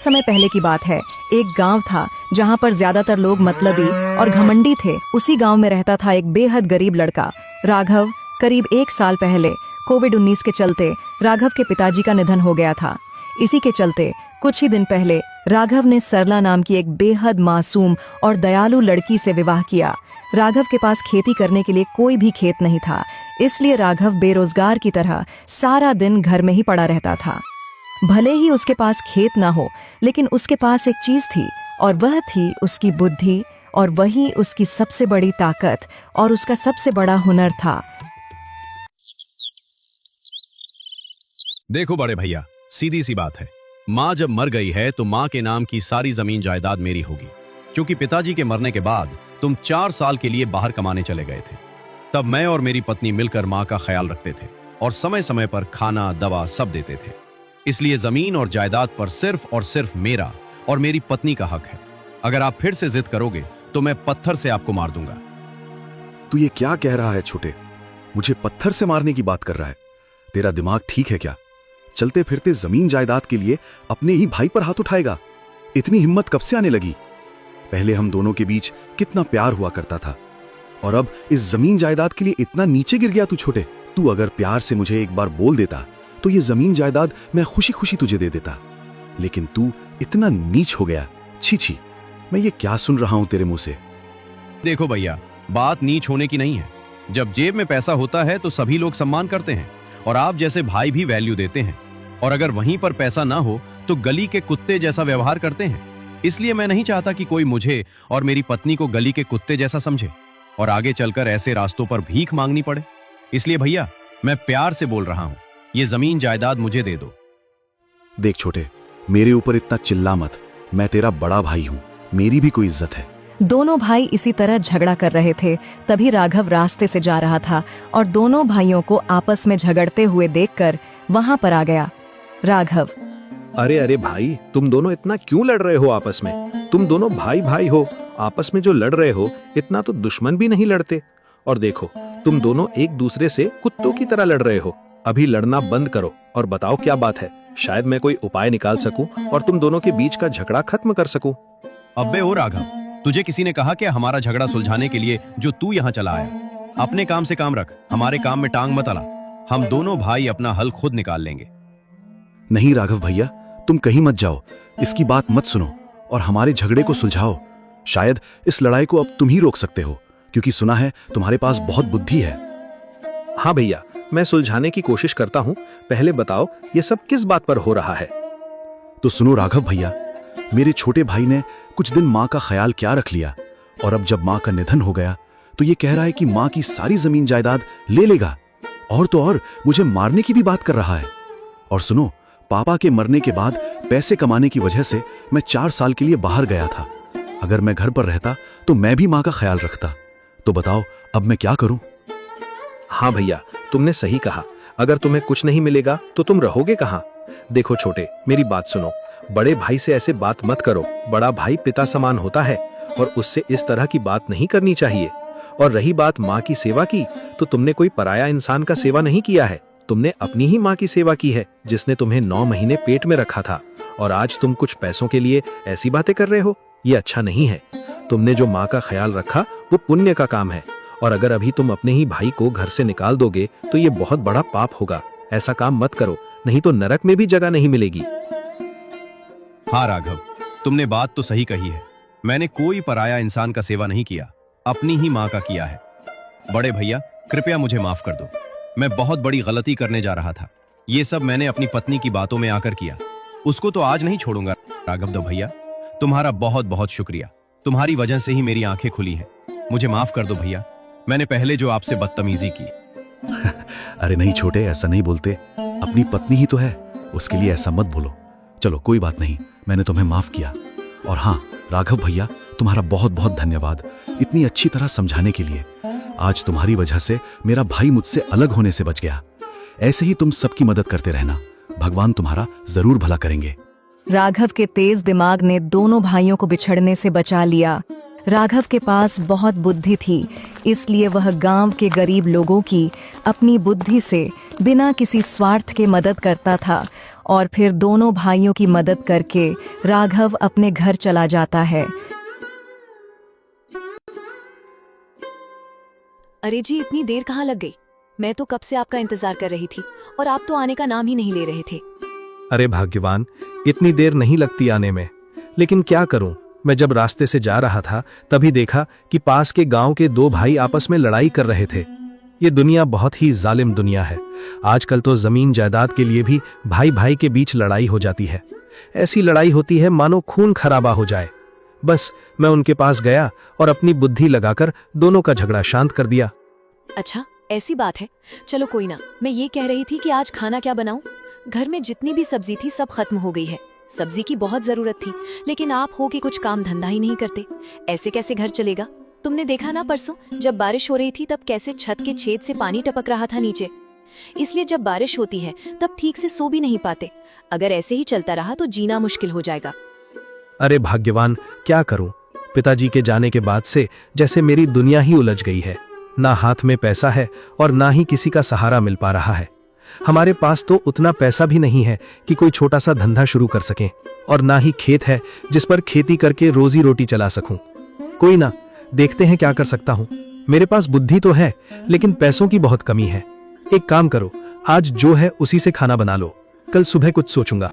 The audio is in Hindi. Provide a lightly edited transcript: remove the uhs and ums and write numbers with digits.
बहुत समय पहले की बात है। एक गांव था जहां पर ज्यादातर लोग मतलबी और घमंडी थे। उसी गांव में रहता था एक बेहद गरीब लड़का, राघव। करीब 1 साल पहले कोविड-19 के चलते राघव के पिताजी का निधन हो गया था। इसी के चलते कुछ ही दिन पहले राघव ने सरला नाम की एक बेहद मासूम और दयालु लड़की से विवाह किया। राघव के पास खेती करने के लिए कोई भी खेत नहीं था, इसलिए राघव बेरोजगार की तरह सारा दिन घर में ही पड़ा रहता था। भले ही उसके पास खेत ना हो, लेकिन उसके पास एक चीज थी, और वह थी उसकी बुद्धि, और वही उसकी सबसे बड़ी ताकत और उसका सबसे बड़ा हुनर था। देखो बड़े भैया, सीधी सी बात है, माँ जब मर गई है तो माँ के नाम की सारी जमीन जायदाद मेरी होगी। क्योंकि पिताजी के मरने के बाद तुम 4 साल के लिए बाहर कमाने चले गए थे। तब मैं और मेरी पत्नी मिलकर माँ का ख्याल रखते थे और समय समय पर खाना दवा सब देते थे। इसलिए जमीन और जायदाद पर सिर्फ और सिर्फ मेरा और मेरी पत्नी का हक है। अगर आप फिर से जिद करोगे तो मैं पत्थर से आपको मार दूंगा। तू ये क्या कह रहा है छोटे? मुझे पत्थर से मारने की बात कर रहा है? तेरा दिमाग ठीक है क्या? चलते फिरते जमीन जायदाद के लिए अपने ही भाई पर हाथ उठाएगा? इतनी हिम्मत कब से आने लगी? पहले हम दोनों के बीच कितना प्यार हुआ करता था, और अब इस जमीन जायदाद के लिए इतना नीचे गिर गया तू छोटे। तू अगर प्यार से मुझे एक बार बोल देता तो ये जमीन जायदाद मैं खुशी खुशी तुझे दे देता, लेकिन तू इतना नीच हो गया। छी छी, मैं ये क्या सुन रहा हूं तेरे मुंह से? देखो भैया, बात नीच होने की नहीं है। जब जेब में पैसा होता है तो सभी लोग सम्मान करते हैं और आप जैसे भाई भी वैल्यू देते हैं, और अगर वहीं पर पैसा ना हो तो गली के कुत्ते जैसा व्यवहार करते हैं। इसलिए मैं नहीं चाहता कि कोई मुझे और मेरी पत्नी को गली के कुत्ते जैसा समझे और आगे चलकर ऐसे रास्तों पर भीख मांगनी पड़े। इसलिए भैया, मैं प्यार से बोल रहा हूं, ये जमीन जायदाद मुझे दे दो। देख छोटे, मेरे ऊपर इतना चिल्ला मत। मैं तेरा बड़ा भाई हूं, मेरी भी कोई इज्जत है। दोनों भाई इसी तरह झगड़ा कर रहे थे। तभी राघव रास्ते से जा रहा था और दोनों भाइयों को आपस में झगड़ते हुए देखकर वहां पर आ गया। राघव: अरे अरे भाई, तुम दोनों इतना क्यों लड़ रहे हो आपस में? तुम दोनों भाई भाई हो, आपस में जो लड़ रहे हो इतना तो दुश्मन भी नहीं लड़ते। और देखो, तुम दोनों एक दूसरे से कुत्तों की तरह लड़ रहे हो। अभी लड़ना बंद करो और बताओ क्या बात है। शायद मैं कोई उपाय निकाल सकूं और तुम दोनों के बीच का झगड़ा खत्म कर सकूं। अब्बे ओ राघव, तुझे किसी ने कहा कि हमारा झगड़ा सुलझाने के लिए जो तू यहाँ चला आया? अपने काम से काम रख, हमारे काम में टांग मत अड़ा। हम दोनों भाई अपना हल खुद निकाल लेंगे। नहीं राघव भैया, तुम कहीं मत जाओ, इसकी बात मत सुनो और हमारे झगड़े को सुलझाओ। शायद इस लड़ाई को अब तुम ही रोक सकते हो, क्योंकि सुना है तुम्हारे पास बहुत बुद्धि है। हाँ भैया, मैं सुलझाने की कोशिश करता हूँ। पहले बताओ, ये सब किस बात पर हो रहा है? तो सुनो राघव भैया, मेरे छोटे भाई ने कुछ दिन माँ का ख्याल क्या रख लिया, और अब जब माँ का निधन हो गया तो ये कह रहा है कि माँ की सारी जमीन जायदाद ले लेगा, और तो और मुझे मारने की भी बात कर रहा है। और सुनो, पापा के मरने के बाद पैसे कमाने की वजह से मैं 4 साल के लिए बाहर गया था। अगर मैं घर पर रहता तो मैं भी माँ का ख्याल रखता। तो बताओ अब मैं क्या करूं? हाँ भैया, तुमने सही कहा। अगर तुम्हें कुछ नहीं मिलेगा तो तुम रहोगे कहाँ? देखो छोटे, मेरी बात सुनो। बड़े भाई से ऐसे बात मत करो। बड़ा भाई पिता समान होता है और उससे इस तरह की बात नहीं करनी चाहिए। और रही बात माँ की सेवा की, तो तुमने कोई पराया इंसान का सेवा नहीं किया है। तुमने अपनी ही माँ की सेवा की है, जिसने तुम्हें 9 महीने पेट में रखा था, और आज तुम कुछ पैसों के लिए ऐसी बातें कर रहे हो। ये अच्छा नहीं है। तुमने जो माँ का ख्याल रखा वो पुण्य का काम है, और अगर अभी तुम अपने ही भाई को घर से निकाल दोगे तो ये बहुत बड़ा पाप होगा। ऐसा काम मत करो, नहीं तो नरक में भी जगह नहीं मिलेगी। हाँ राघव, तुमने बात तो सही कही है। मैंने कोई पराया इंसान का सेवा नहीं किया, अपनी ही माँ का किया है। बड़े भैया, कृपया मुझे माफ कर दो। मैं बहुत बड़ी गलती करने जा रहा था। ये सब मैंने अपनी पत्नी की बातों में आकर किया। उसको तो आज नहीं छोड़ूंगा। राघव दो भैया, तुम्हारा बहुत बहुत शुक्रिया। तुम्हारी वजह से ही मेरी आंखें खुली हैं। मुझे माफ कर दो भैया, मैंने पहले जो आपसे बदतमीजी की। अरे नहीं छोटे, ऐसा नहीं बोलते। अपनी पत्नी ही तो है, उसके लिए ऐसा मत बोलो। चलो कोई बात नहीं, मैंने तुम्हें माफ किया। और हाँ राघव भैया, तुम्हारा बहुत बहुत धन्यवाद इतनी अच्छी तरह समझाने के लिए। आज तुम्हारी वजह से मेरा भाई मुझसे अलग होने से बच गया। ऐसे ही तुम सबकी मदद करते रहना, भगवान तुम्हारा जरूर भला करेंगे। राघव के तेज दिमाग ने दोनों भाइयों को बिछड़ने से बचा लिया। राघव के पास बहुत बुद्धि थी, इसलिए वह गांव के गरीब लोगों की अपनी बुद्धि से बिना किसी स्वार्थ के मदद करता था और फिर दोनों भाइयों की मदद करके राघव अपने घर चला जाता है। अरे जी, इतनी देर कहाँ लग गई? मैं तो कब से आपका इंतजार कर रही थी और आप तो आने का नाम ही नहीं ले रहे थे। अरे भाग्यवान, इतनी देर नहीं लगती आने में, लेकिन क्या करूं, मैं जब रास्ते से जा रहा था तभी देखा कि पास के गांव के दो भाई आपस में लड़ाई कर रहे थे। ये दुनिया बहुत ही जालिम दुनिया है। आजकल तो जमीन जायदाद के लिए भी भाई भाई के बीच लड़ाई हो जाती है। ऐसी लड़ाई होती है मानो खून खराबा हो जाए। बस मैं उनके पास गया और अपनी बुद्धि लगाकर दोनों का झगड़ा शांत कर दिया। अच्छा, ऐसी बात है। चलो कोई ना, मैं ये कह रही थी कि आज खाना क्या बनाऊं? घर में जितनी भी सब्जी थी सब खत्म हो गई है। सब्जी की बहुत जरूरत थी, लेकिन आप हो कि कुछ काम धंधा ही नहीं करते। ऐसे कैसे घर चलेगा? तुमने देखा ना परसों जब बारिश हो रही थी तब कैसे छत के छेद से पानी टपक रहा था नीचे। इसलिए जब बारिश होती है तब ठीक से सो भी नहीं पाते। अगर ऐसे ही चलता रहा तो जीना मुश्किल हो जाएगा। अरे भाग्यवान, क्या करूं, पिताजी के जाने के बाद से जैसे मेरी दुनिया ही उलझ गई है। ना हाथ में पैसा है और ना ही किसी का सहारा मिल पा रहा है। हमारे पास तो उतना पैसा भी नहीं है कि कोई छोटा सा धंधा शुरू कर सकें, और ना ही खेत है जिस पर खेती करके रोजी रोटी चला सकूं। कोई ना, देखते हैं क्या कर सकता हूं। मेरे पास बुद्धि तो है, लेकिन पैसों की बहुत कमी है। एक काम करो, आज जो है उसी से खाना बना लो, कल सुबह कुछ सोचूंगा।